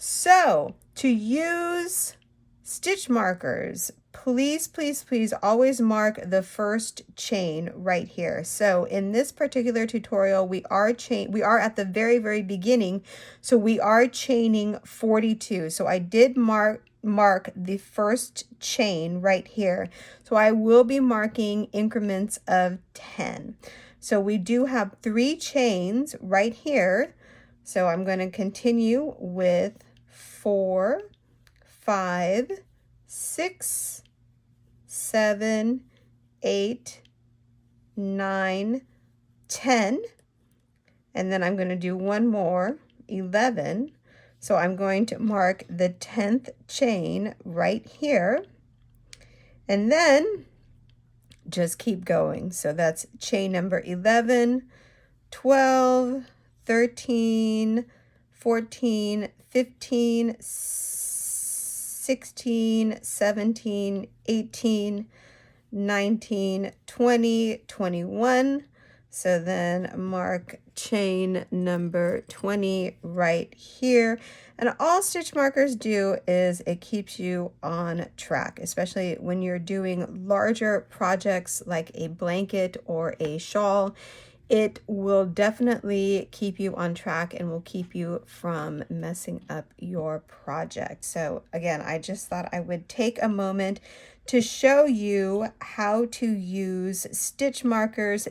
So to use stitch markers, please, please, please always mark the first chain right here. So in this particular tutorial, we are at the very, very beginning. So we are chaining 42. So I did mark the first chain right here. So I will be marking increments of 10. So we do have 3 chains right here. So I'm going to continue with 4, 5, 6, 7, 8, 9, 10, and then I'm going to do one more, 11. So I'm going to mark the 10th chain right here, and then just keep going. So that's chain number 11, 12, 13, 14, 15, 16, 17, 18, 19, 20, 21. So then mark chain number 20 right here. And all stitch markers do is it keeps you on track, especially when you're doing larger projects like a blanket or a shawl. It will definitely keep you on track and will keep you from messing up your project. So again, I just thought I would take a moment to show you how to use stitch markers